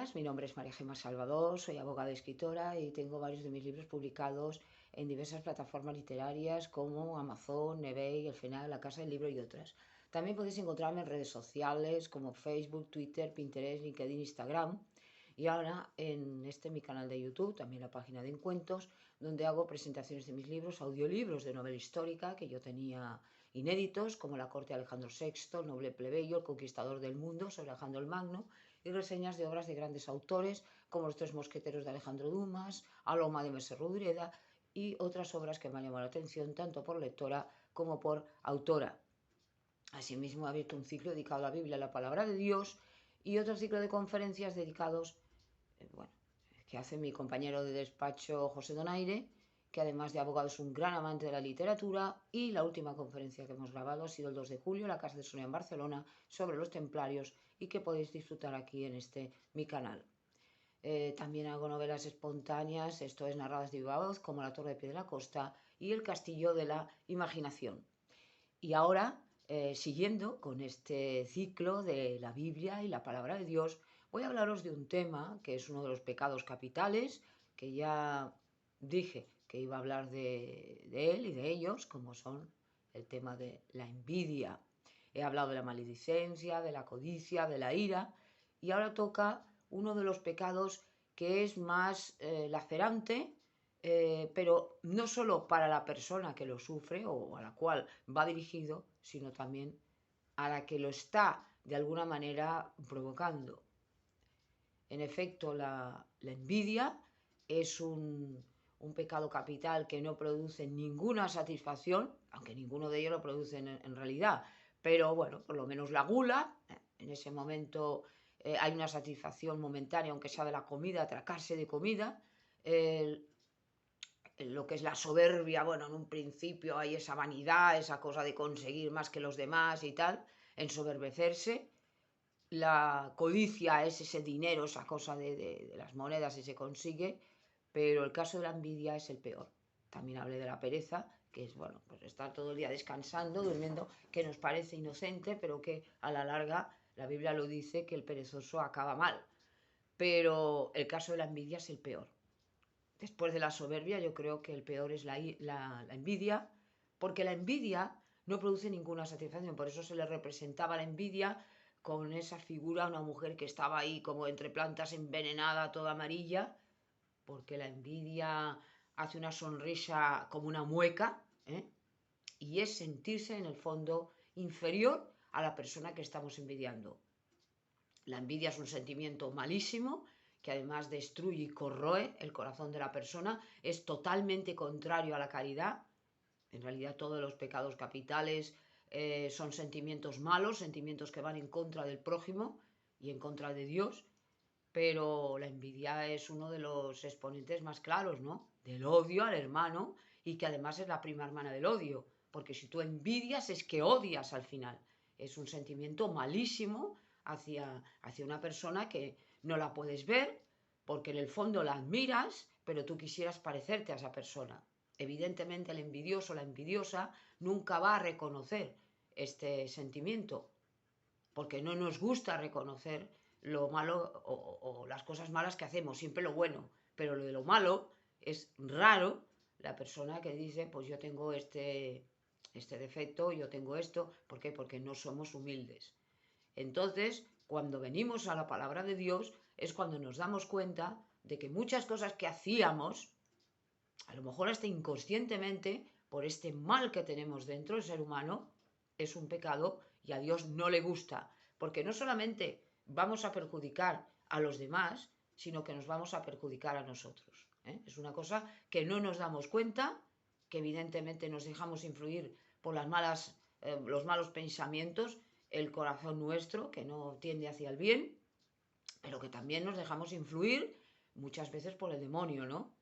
días, mi nombre es María Gemma Salvador, soy abogada y escritora y tengo varios de mis libros publicados en diversas plataformas literarias como Amazon, eBay, El Fnac, La Casa del Libro y otras. También podéis encontrarme en redes sociales como Facebook, Twitter, Pinterest, LinkedIn, Instagram y ahora en mi canal de YouTube, también la página de Encuentros, donde hago presentaciones de mis libros, audiolibros de novela histórica que yo tenía inéditos, como La corte de Alejandro VI, El noble plebeyo, El conquistador del mundo, sobre Alejandro el Magno, y reseñas de obras de grandes autores, como Los tres mosqueteros de Alejandro Dumas, Aloma de Mercè Rodoreda, y otras obras que me han llamado la atención tanto por lectora como por autora. Asimismo, he abierto un ciclo dedicado a la Biblia, a la palabra de Dios, y otro ciclo de conferencias dedicados, que hace mi compañero de despacho José Donaire, que además de abogado es un gran amante de la literatura, y la última conferencia que hemos grabado ha sido el 2 de julio en la Casa de Sonia en Barcelona sobre los templarios y que podéis disfrutar aquí en mi canal. También hago novelas espontáneas, esto es narradas de viva voz, como La torre de pie de la costa y El castillo de la imaginación. Y ahora, siguiendo con este ciclo de la Biblia y la palabra de Dios, voy a hablaros de un tema que es uno de los pecados capitales, que ya dije que iba a hablar de él y de ellos, como son el tema de la envidia. He hablado de la maledicencia, de la codicia, de la ira, y ahora toca uno de los pecados que es más lacerante, pero no solo para la persona que lo sufre o a la cual va dirigido, sino también a la que lo está de alguna manera provocando. En efecto, la envidia es un pecado capital que no produce ninguna satisfacción, aunque ninguno de ellos lo produce en realidad, pero bueno, por lo menos la gula, en ese momento hay una satisfacción momentánea, aunque sea de la comida, atracarse de comida. Lo que es la soberbia, bueno, en un principio hay esa vanidad, esa cosa de conseguir más que los demás y tal, ensoberbecerse. La codicia es ese dinero, esa cosa de las monedas y se consigue, pero el caso de la envidia es el peor. También hablé de la pereza, que es, bueno, pues estar todo el día descansando, durmiendo, que nos parece inocente, pero que a la larga la Biblia lo dice que el perezoso acaba mal. Pero el caso de la envidia es el peor. Después de la soberbia, yo creo que el peor es la envidia, porque la envidia no produce ninguna satisfacción. Por eso se le representaba la envidia con esa figura, una mujer que estaba ahí como entre plantas envenenada, toda amarilla, porque la envidia hace una sonrisa como una mueca, y es sentirse en el fondo inferior a la persona que estamos envidiando. La envidia es un sentimiento malísimo que además destruye y corroe el corazón de la persona, es totalmente contrario a la caridad. En realidad todos los pecados capitales son sentimientos malos, sentimientos que van en contra del prójimo y en contra de Dios, pero la envidia es uno de los exponentes más claros, ¿no? Del odio al hermano, y que además es la prima hermana del odio, porque si tú envidias es que odias al final. Es un sentimiento malísimo hacia una persona que no la puedes ver, porque en el fondo la admiras, pero tú quisieras parecerte a esa persona. Evidentemente el envidioso, la envidiosa, nunca va a reconocer este sentimiento, porque no nos gusta reconocer lo malo o las cosas malas que hacemos, siempre lo bueno, pero lo de lo malo es raro la persona que dice, pues yo tengo este defecto, yo tengo esto, ¿por qué? Porque no somos humildes. Entonces, cuando venimos a la palabra de Dios, es cuando nos damos cuenta de que muchas cosas que hacíamos, a lo mejor hasta inconscientemente, por este mal que tenemos dentro del ser humano, es un pecado y a Dios no le gusta, porque no solamente vamos a perjudicar a los demás, sino que nos vamos a perjudicar a nosotros. Es una cosa que no nos damos cuenta, que evidentemente nos dejamos influir por los malos pensamientos, el corazón nuestro, que no tiende hacia el bien, pero que también nos dejamos influir muchas veces por el demonio, ¿no?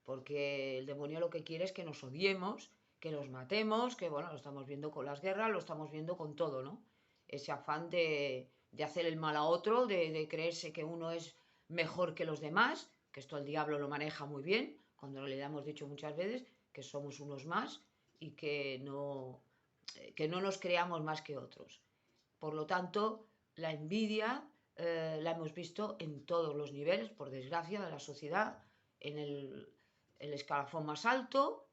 Porque el demonio lo que quiere es que nos odiemos, que nos matemos, que bueno, lo estamos viendo con las guerras, lo estamos viendo con todo, ¿no? Ese afán de hacer el mal a otro, de creerse que uno es mejor que los demás, que esto el diablo lo maneja muy bien, cuando le hemos dicho muchas veces que somos unos más y que no nos creamos más que otros. Por lo tanto, la envidia la hemos visto en todos los niveles, por desgracia, de la sociedad, en el escalafón más alto,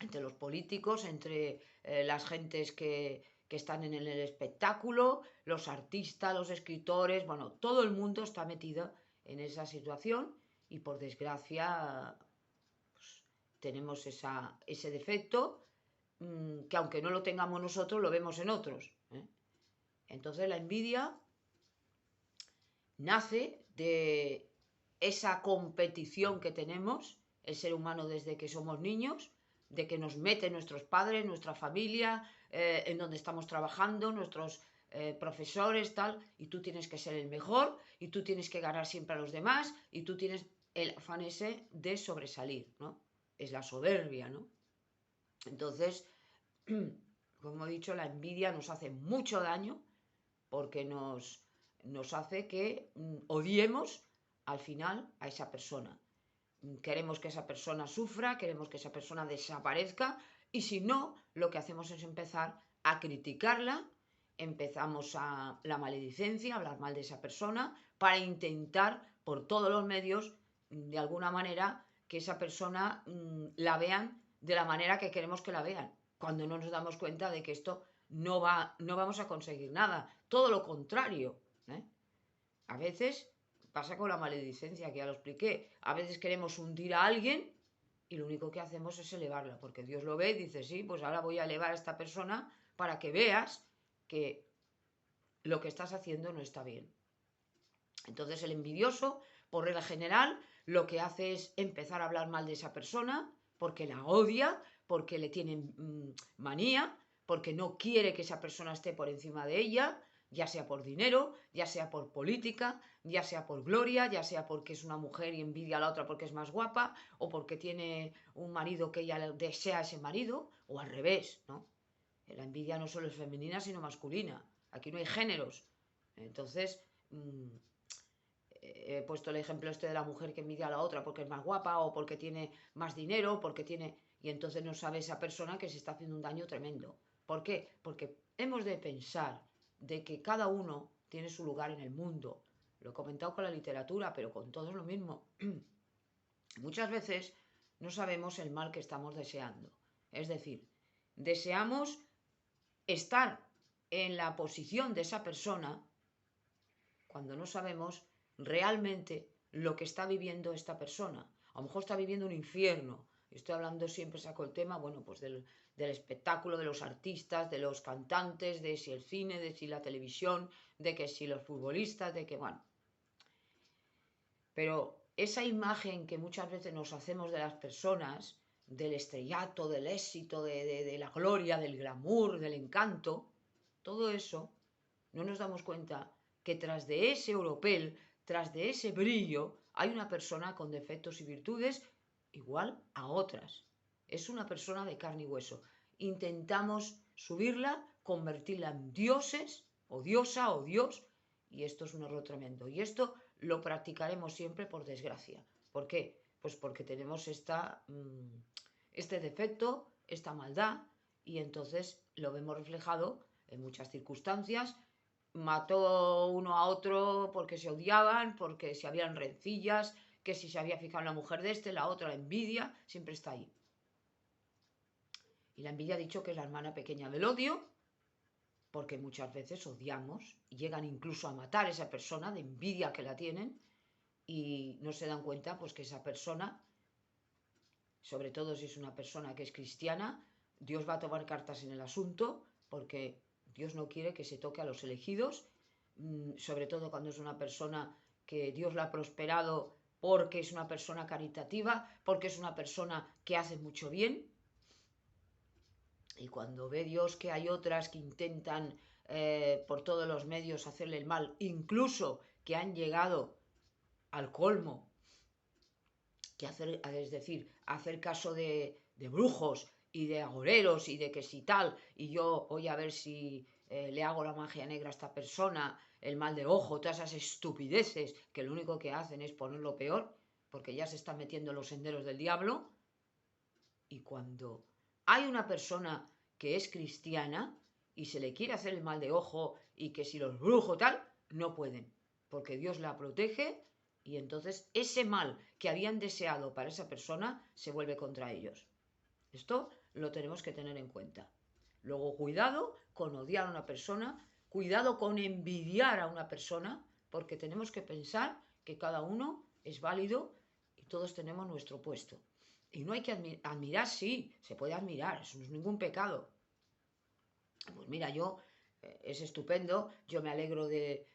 entre los políticos, entre las gentes que están en el espectáculo, los artistas, los escritores, bueno, todo el mundo está metido en esa situación y por desgracia pues, tenemos ese defecto que aunque no lo tengamos nosotros, lo vemos en otros. Entonces la envidia nace de esa competición que tenemos, el ser humano desde que somos niños, de que nos meten nuestros padres, nuestra familia, en donde estamos trabajando, nuestros profesores, tal, y tú tienes que ser el mejor, y tú tienes que ganar siempre a los demás, y tú tienes el afán ese de sobresalir, ¿no? Es la soberbia, ¿no? Entonces, como he dicho, la envidia nos hace mucho daño porque nos hace que odiemos al final a esa persona. Queremos que esa persona sufra, queremos que esa persona desaparezca y si no, lo que hacemos es empezar a criticarla, empezamos a la maledicencia, a hablar mal de esa persona para intentar por todos los medios, de alguna manera, que esa persona la vean de la manera que queremos que la vean, cuando no nos damos cuenta de que esto no vamos a conseguir nada, todo lo contrario. A veces pasa con la maledicencia, que ya lo expliqué, a veces queremos hundir a alguien y lo único que hacemos es elevarla, porque Dios lo ve y dice, sí, pues ahora voy a elevar a esta persona para que veas que lo que estás haciendo no está bien. Entonces el envidioso, por regla general, lo que hace es empezar a hablar mal de esa persona, porque la odia, porque le tiene manía, porque no quiere que esa persona esté por encima de ella, ya sea por dinero, ya sea por política, ya sea por gloria, ya sea porque es una mujer y envidia a la otra porque es más guapa, o porque tiene un marido que ella desea a ese marido, o al revés, ¿no? La envidia no solo es femenina, sino masculina. Aquí no hay géneros. Entonces, he puesto el ejemplo este de la mujer que envidia a la otra porque es más guapa o porque tiene más dinero, porque tiene... Y entonces no sabe esa persona que se está haciendo un daño tremendo. ¿Por qué? Porque hemos de pensar de que cada uno tiene su lugar en el mundo. Lo he comentado con la literatura, pero con todo es lo mismo. Muchas veces no sabemos el mal que estamos deseando. Es decir, deseamos estar en la posición de esa persona cuando no sabemos realmente lo que está viviendo esta persona. A lo mejor está viviendo un infierno. Estoy hablando siempre, saco el tema, bueno, pues del espectáculo, de los artistas, de los cantantes, de si el cine, de si la televisión, de que si los futbolistas, de que, bueno. Pero esa imagen que muchas veces nos hacemos de las personas, del estrellato, del éxito, de la gloria, del glamour, del encanto, todo eso, no nos damos cuenta que tras de ese oropel, tras de ese brillo, hay una persona con defectos y virtudes igual a otras. Es una persona de carne y hueso. Intentamos subirla, convertirla en dioses, o diosa, o dios, y esto es un error tremendo. Y esto lo practicaremos siempre por desgracia. ¿Por qué? Pues porque tenemos este defecto, esta maldad, y entonces lo vemos reflejado en muchas circunstancias. Mató uno a otro porque se odiaban, porque se habían rencillas, que si se había fijado en la mujer de este, la otra, la envidia, siempre está ahí. Y la envidia ha dicho que es la hermana pequeña del odio, porque muchas veces odiamos y llegan incluso a matar a esa persona de envidia que la tienen y no se dan cuenta pues que esa persona, sobre todo si es una persona que es cristiana, Dios va a tomar cartas en el asunto porque Dios no quiere que se toque a los elegidos, sobre todo cuando es una persona que Dios la ha prosperado porque es una persona caritativa, porque es una persona que hace mucho bien. Y cuando ve Dios que hay otras que intentan por todos los medios hacerle el mal, incluso que han llegado al colmo, que es decir, hacer caso de brujos y de agoreros y de que si tal, y yo voy a ver si le hago la magia negra a esta persona, el mal de ojo, todas esas estupideces que lo único que hacen es ponerlo peor, porque ya se están metiendo en los senderos del diablo. Y cuando hay una persona que es cristiana y se le quiere hacer el mal de ojo y que si los brujos tal, no pueden. porque Dios la protege y entonces ese mal que habían deseado para esa persona se vuelve contra ellos. Esto lo tenemos que tener en cuenta. Luego, cuidado con odiar a una persona, cuidado con envidiar a una persona, porque tenemos que pensar que cada uno es válido y todos tenemos nuestro puesto. Y no hay que admirar, sí, se puede admirar, eso no es ningún pecado. Pues mira, es estupendo, yo me alegro del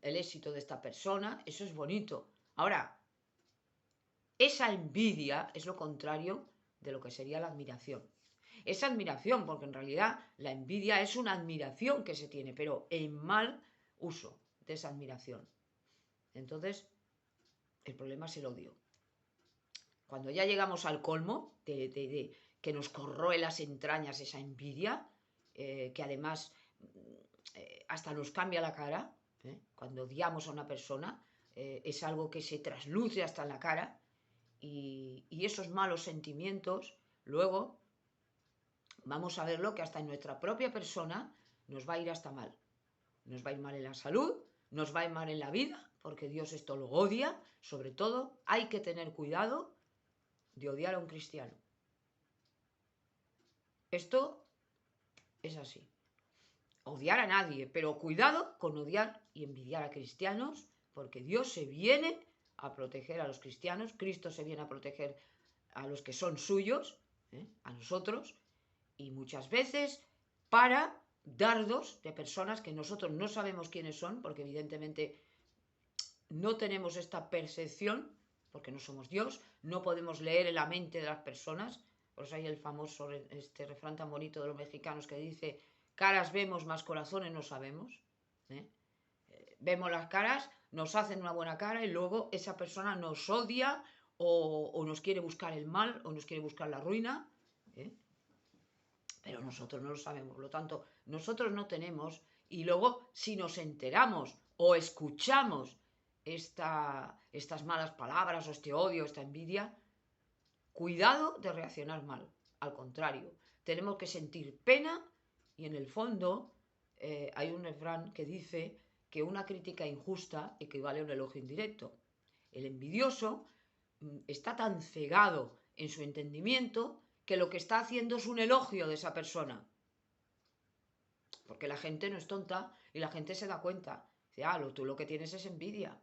éxito de esta persona, eso es bonito. Ahora, esa envidia es lo contrario de lo que sería la admiración. Es admiración, porque en realidad la envidia es una admiración que se tiene, pero en mal uso de esa admiración. Entonces, el problema es el odio. Cuando ya llegamos al colmo de que nos corroe las entrañas esa envidia, que además hasta nos cambia la cara, cuando odiamos a una persona, es algo que se trasluce hasta en la cara, y esos malos sentimientos, luego vamos a verlo que hasta en nuestra propia persona nos va a ir hasta mal. Nos va a ir mal en la salud, nos va a ir mal en la vida, porque Dios esto lo odia. Sobre todo, hay que tener cuidado de odiar a un cristiano. Esto es así. Odiar a nadie, pero cuidado con odiar y envidiar a cristianos, porque Dios se viene a proteger a los cristianos, Cristo se viene a proteger a los que son suyos, a nosotros, y muchas veces para dardos de personas que nosotros no sabemos quiénes son, porque evidentemente no tenemos esta percepción, porque no somos Dios, no podemos leer en la mente de las personas. Por eso hay el famoso refrán tan bonito de los mexicanos que dice: caras vemos, más corazones no sabemos. Vemos las caras, nos hacen una buena cara y luego esa persona nos odia o nos quiere buscar el mal o nos quiere buscar la ruina. Pero nosotros no lo sabemos, por lo tanto, nosotros no tenemos, y luego si nos enteramos o escuchamos estas malas palabras o este odio, esta envidia, cuidado de reaccionar mal. Al contrario, tenemos que sentir pena y en el fondo hay un refrán que dice que una crítica injusta equivale a un elogio indirecto. El envidioso está tan cegado en su entendimiento que lo que está haciendo es un elogio de esa persona. Porque la gente no es tonta y la gente se da cuenta. Dice, tú lo que tienes es envidia,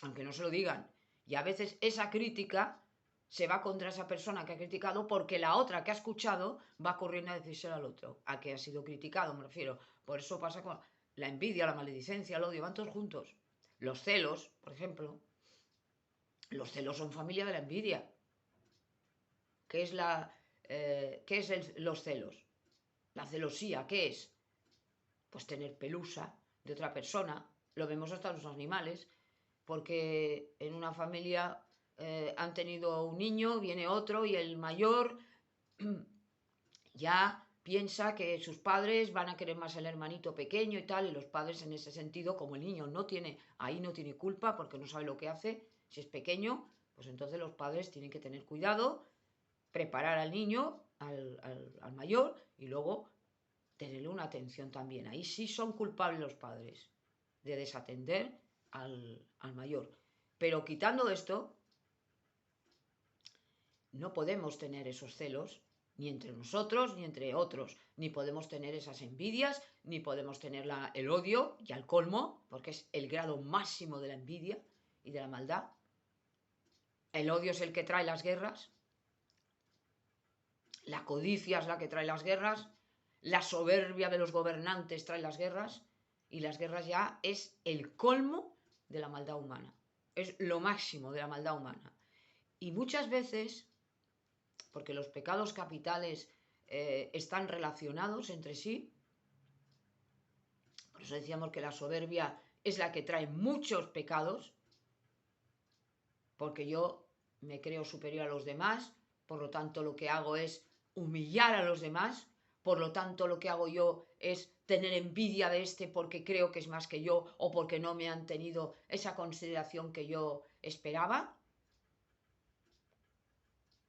aunque no se lo digan. Y a veces esa crítica se va contra esa persona que ha criticado porque la otra que ha escuchado va corriendo a decírselo al otro, a que ha sido criticado, me refiero. Por eso pasa con la envidia, la maledicencia, el odio, van todos juntos. Los celos, por ejemplo. Los celos son familia de la envidia. ¿Qué es los celos? La celosía, ¿qué es? Pues tener pelusa de otra persona. Lo vemos hasta en los animales, porque en una familia han tenido un niño, viene otro y el mayor ya piensa que sus padres van a querer más al hermanito pequeño y tal, y los padres en ese sentido, como el niño no tiene culpa porque no sabe lo que hace, si es pequeño, pues entonces los padres tienen que tener cuidado, preparar al niño, al mayor, y luego tenerle una atención también. Ahí sí son culpables los padres de desatender al mayor. Pero quitando esto, no podemos tener esos celos ni entre nosotros ni entre otros, ni podemos tener esas envidias, ni podemos tener el odio y al colmo, porque es el grado máximo de la envidia y de la maldad. El odio es el que trae las guerras, la codicia es la que trae las guerras, la soberbia de los gobernantes trae las guerras, y las guerras ya es el colmo de la maldad humana, es lo máximo de la maldad humana. Y muchas veces, porque los pecados capitales están relacionados entre sí, por eso decíamos que la soberbia es la que trae muchos pecados, porque yo me creo superior a los demás, por lo tanto lo que hago es humillar a los demás, por lo tanto lo que hago yo es tener envidia de este porque creo que es más que yo o porque no me han tenido esa consideración que yo esperaba.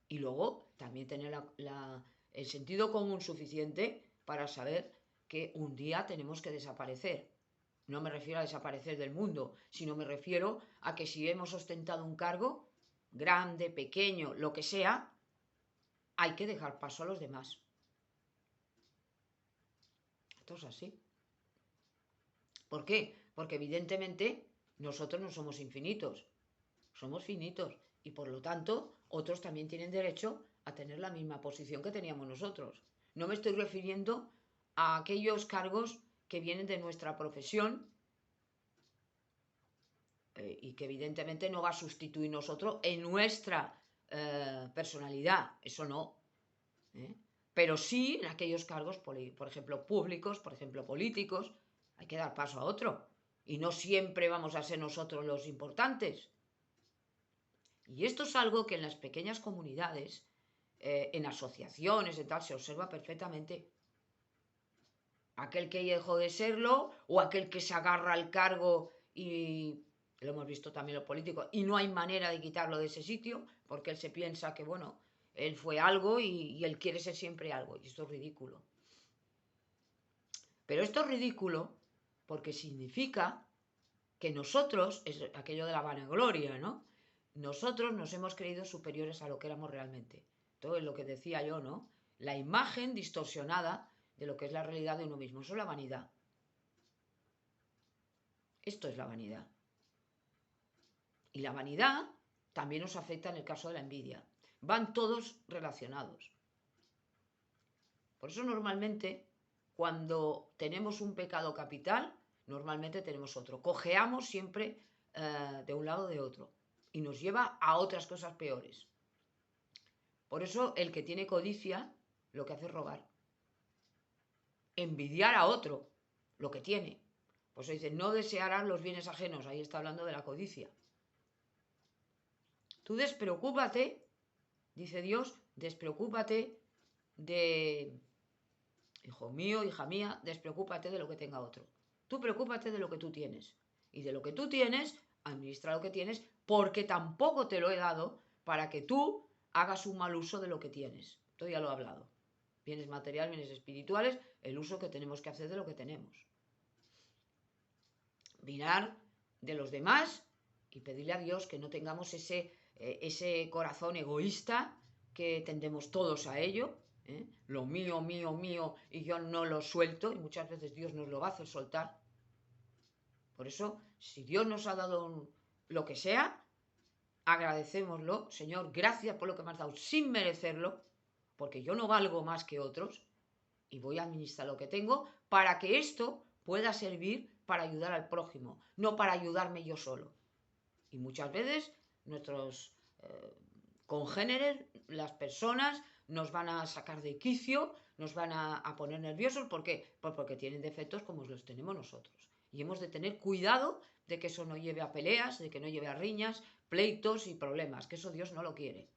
Y luego también tener el sentido común suficiente para saber que un día tenemos que desaparecer. No me refiero a desaparecer del mundo, sino me refiero a que si hemos ostentado un cargo, grande, pequeño, lo que sea, hay que dejar paso a los demás. Esto es así. ¿Por qué? Porque evidentemente nosotros no somos infinitos, somos finitos y por lo tanto otros también tienen derecho a tener la misma posición que teníamos nosotros. No me estoy refiriendo a aquellos cargos que vienen de nuestra profesión y que evidentemente no va a sustituir nosotros en nuestra personalidad, eso no. Pero sí en aquellos cargos, por ejemplo, públicos, por ejemplo, políticos, hay que dar paso a otro. Y no siempre vamos a ser nosotros los importantes. Y esto es algo que en las pequeñas comunidades, en asociaciones y tal, se observa perfectamente. Aquel que dejó de serlo o aquel que se agarra al cargo y lo hemos visto también los políticos y no hay manera de quitarlo de ese sitio porque él se piensa que, bueno, él fue algo y él quiere ser siempre algo y esto es ridículo. Pero esto es ridículo porque significa que nosotros, es aquello de la vanagloria, ¿no? Nosotros nos hemos creído superiores a lo que éramos realmente. Todo es lo que decía yo, ¿no? La imagen distorsionada de lo que es la realidad de uno mismo. Eso es la vanidad. Esto es la vanidad. Y la vanidad también nos afecta en el caso de la envidia. Van todos relacionados. Por eso normalmente cuando tenemos un pecado capital, normalmente tenemos otro. Cojeamos siempre de un lado o de otro y nos lleva a otras cosas peores. Por eso el que tiene codicia lo que hace es robar. Envidiar a otro lo que tiene. Pues dice, no desearán los bienes ajenos. Ahí está hablando de la codicia. Tú despreocúpate, dice Dios, despreocúpate de, hijo mío, hija mía, despreocúpate de lo que tenga otro. Tú preocúpate de lo que tú tienes. Y de lo que tú tienes, administra lo que tienes, porque tampoco te lo he dado para que tú hagas un mal uso de lo que tienes. Esto ya lo he hablado. Bienes materiales, bienes espirituales, el uso que tenemos que hacer de lo que tenemos. Mirar de los demás y pedirle a Dios que no tengamos ese corazón egoísta que tendemos todos a ello, lo mío, mío, mío, y yo no lo suelto, y muchas veces Dios nos lo va a hacer soltar. Por eso, si Dios nos ha dado lo que sea, agradecémoslo, Señor, gracias por lo que me has dado sin merecerlo, porque yo no valgo más que otros, y voy a administrar lo que tengo para que esto pueda servir para ayudar al prójimo, no para ayudarme yo solo. Y muchas veces nuestros congéneres, las personas, nos van a sacar de quicio, nos van a poner nerviosos. ¿Por qué? Pues porque tienen defectos como los tenemos nosotros. Y hemos de tener cuidado de que eso no lleve a peleas, de que no lleve a riñas, pleitos y problemas, que eso Dios no lo quiere.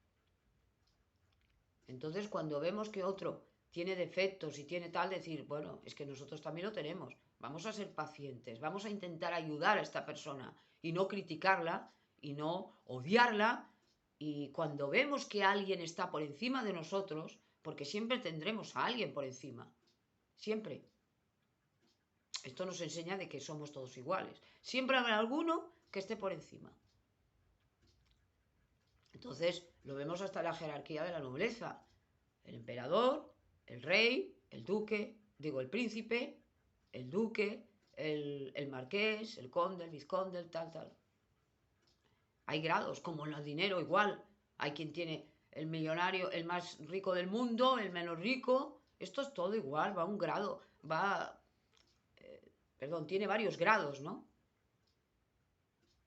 Entonces, cuando vemos que otro tiene defectos y tiene tal, decir, bueno, es que nosotros también lo tenemos. Vamos a ser pacientes, vamos a intentar ayudar a esta persona y no criticarla y no odiarla. Y cuando vemos que alguien está por encima de nosotros, porque siempre tendremos a alguien por encima, siempre. Esto nos enseña de que somos todos iguales. Siempre habrá alguno que esté por encima. Entonces, lo vemos hasta la jerarquía de la nobleza. El emperador, el rey, el duque, digo el príncipe, el duque, el marqués, el conde, el vizconde, el tal, tal. Hay grados, como en el dinero igual. Hay quien tiene el millonario, el más rico del mundo, el menos rico. Esto es todo igual, va a un grado, tiene varios grados, ¿no?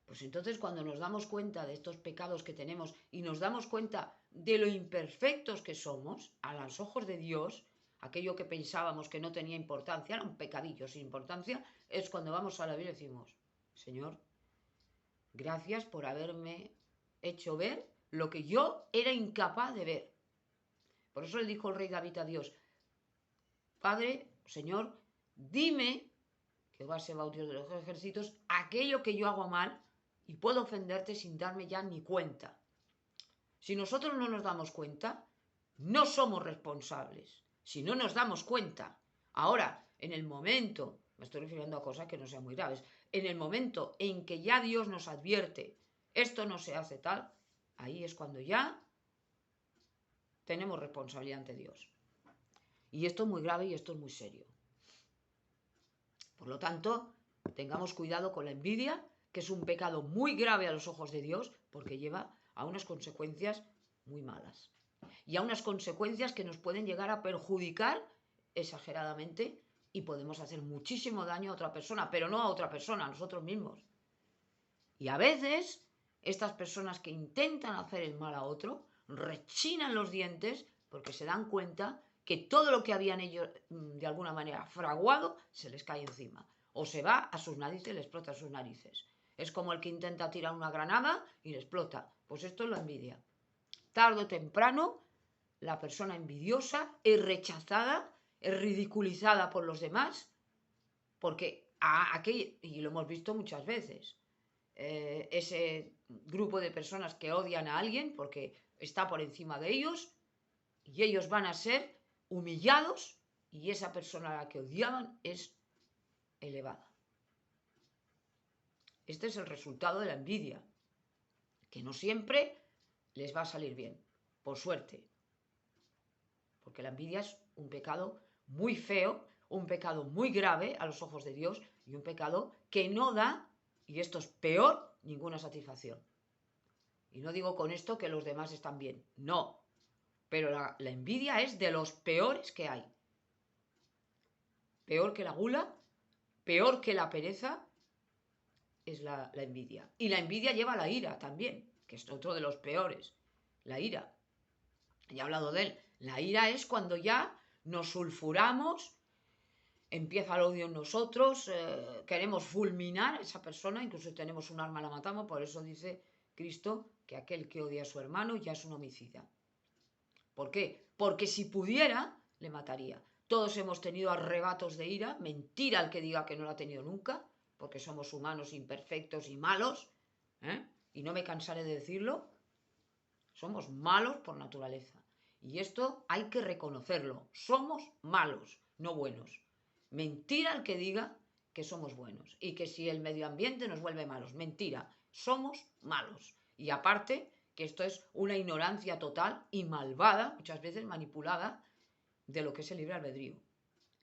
Pues entonces cuando nos damos cuenta de estos pecados que tenemos y nos damos cuenta de lo imperfectos que somos, a los ojos de Dios, aquello que pensábamos que no tenía importancia, era un pecadillo sin importancia, es cuando vamos a la Biblia y decimos, Señor, gracias por haberme hecho ver lo que yo era incapaz de ver. Por eso le dijo el rey David a Dios, Padre, Señor, dime, Jehová Sebaot, Dios de los ejércitos, aquello que yo hago mal y puedo ofenderte sin darme ya ni cuenta. Si nosotros no nos damos cuenta, no somos responsables. Si no nos damos cuenta, ahora, en el momento, Me estoy refiriendo a cosas que no sean muy graves. En el momento en que ya Dios nos advierte, esto no se hace tal, ahí es cuando ya tenemos responsabilidad ante Dios. Y esto es muy grave y esto es muy serio. Por lo tanto, tengamos cuidado con la envidia, que es un pecado muy grave a los ojos de Dios, porque lleva a unas consecuencias muy malas. Y a unas consecuencias que nos pueden llegar a perjudicar exageradamente y podemos hacer muchísimo daño a otra persona, pero no a otra persona, a nosotros mismos. Y a veces, estas personas que intentan hacer el mal a otro, rechinan los dientes porque se dan cuenta que todo lo que habían ellos de alguna manera fraguado se les cae encima. O se va a sus narices y le explota a sus narices. Es como el que intenta tirar una granada y le explota. Pues esto es la envidia. Tarde o temprano, la persona envidiosa es rechazada, es ridiculizada por los demás, porque y lo hemos visto muchas veces, ese grupo de personas que odian a alguien porque está por encima de ellos y ellos van a ser humillados y esa persona a la que odiaban es elevada. Este es el resultado de la envidia, que no siempre les va a salir bien, por suerte, porque la envidia es un pecado muy feo, un pecado muy grave a los ojos de Dios y un pecado que no da, y esto es peor, ninguna satisfacción. Y no digo con esto que los demás están bien, no, pero la envidia es de los peores que hay. Peor que la gula, peor que la pereza, es la envidia. Y la envidia lleva a la ira también, que es otro de los peores, la ira. Ya he hablado de él. La ira es cuando ya nos sulfuramos, empieza el odio en nosotros, queremos fulminar a esa persona, incluso si tenemos un arma la matamos, por eso dice Cristo que aquel que odia a su hermano ya es un homicida. ¿Por qué? Porque si pudiera, le mataría. Todos hemos tenido arrebatos de ira, mentira el que diga que no lo ha tenido nunca, porque somos humanos imperfectos y malos, y no me cansaré de decirlo, somos malos por naturaleza. Y esto hay que reconocerlo, somos malos, no buenos. Mentira el que diga que somos buenos y que si el medio ambiente nos vuelve malos, mentira, somos malos. Y aparte, que esto es una ignorancia total y malvada, muchas veces manipulada, de lo que es el libre albedrío.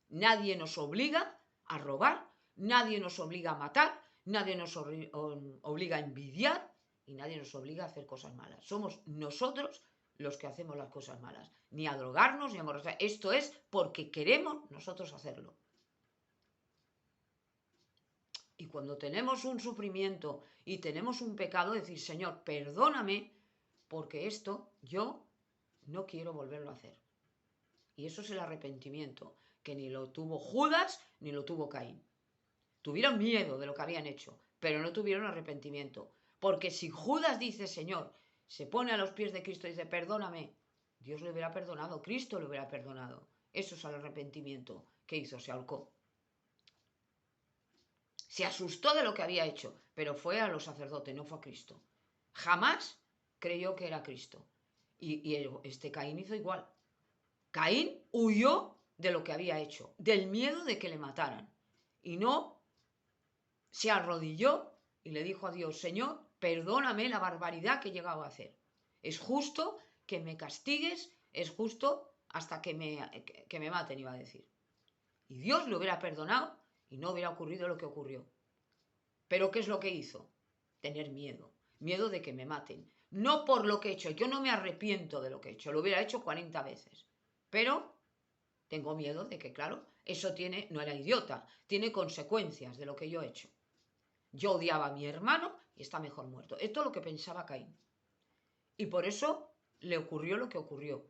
Nadie nos obliga a robar, nadie nos obliga a matar, nadie nos obliga a envidiar y nadie nos obliga a hacer cosas malas. Somos nosotros los que hacemos las cosas malas. Ni a drogarnos, ni a emborrachar. Esto es porque queremos nosotros hacerlo. Y cuando tenemos un sufrimiento y tenemos un pecado, decir, Señor, perdóname, porque esto yo no quiero volverlo a hacer. Y eso es el arrepentimiento, que ni lo tuvo Judas ni lo tuvo Caín. Tuvieron miedo de lo que habían hecho, pero no tuvieron arrepentimiento. Porque si Judas dice, Señor, se pone a los pies de Cristo y dice, perdóname, Dios le hubiera perdonado, Cristo le hubiera perdonado. Eso es el arrepentimiento. ¿Qué hizo? Se ahorcó. Se asustó de lo que había hecho, pero fue a los sacerdotes, no fue a Cristo. Jamás creyó que era Cristo. Y este Caín hizo igual. Caín huyó de lo que había hecho, del miedo de que le mataran. Y no se arrodilló y le dijo a Dios, Señor, perdóname la barbaridad que he llegado a hacer. Es justo que me castigues, es justo hasta que me maten, iba a decir. Y Dios le hubiera perdonado y no hubiera ocurrido lo que ocurrió. ¿Pero qué es lo que hizo? Tener miedo. Miedo de que me maten. No por lo que he hecho. Yo no me arrepiento de lo que he hecho. Lo hubiera hecho 40 veces. Pero tengo miedo de que, claro, eso no era idiota. Tiene consecuencias de lo que yo he hecho. Yo odiaba a mi hermano y está mejor muerto. Esto es lo que pensaba Caín. Y por eso le ocurrió lo que ocurrió.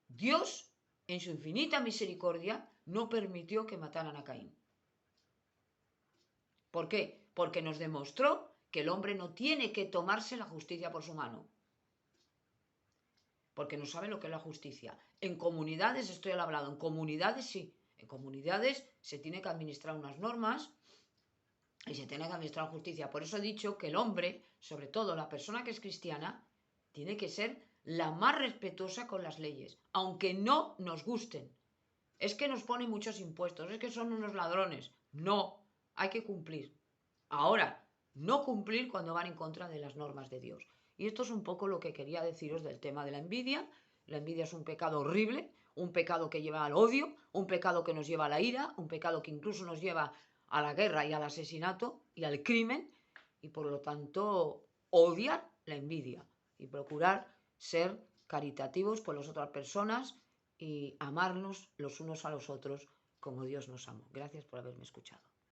Dios, en su infinita misericordia, no permitió que mataran a Caín. ¿Por qué? Porque nos demostró que el hombre no tiene que tomarse la justicia por su mano. Porque no sabe lo que es la justicia. En comunidades, esto ya lo he hablado, en comunidades sí. En comunidades se tiene que administrar unas normas y se tiene que administrar justicia. Por eso he dicho que el hombre, sobre todo la persona que es cristiana, tiene que ser la más respetuosa con las leyes, aunque no nos gusten. Es que nos ponen muchos impuestos, es que son unos ladrones. No, hay que cumplir. Ahora, no cumplir cuando van en contra de las normas de Dios. Y esto es un poco lo que quería deciros del tema de la envidia. La envidia es un pecado horrible, un pecado que lleva al odio, un pecado que nos lleva a la ira, un pecado que incluso nos lleva a la guerra y al asesinato y al crimen. Y por lo tanto, odiar la envidia y procurar ser caritativos por las otras personas y amarnos los unos a los otros como Dios nos amó. Gracias por haberme escuchado.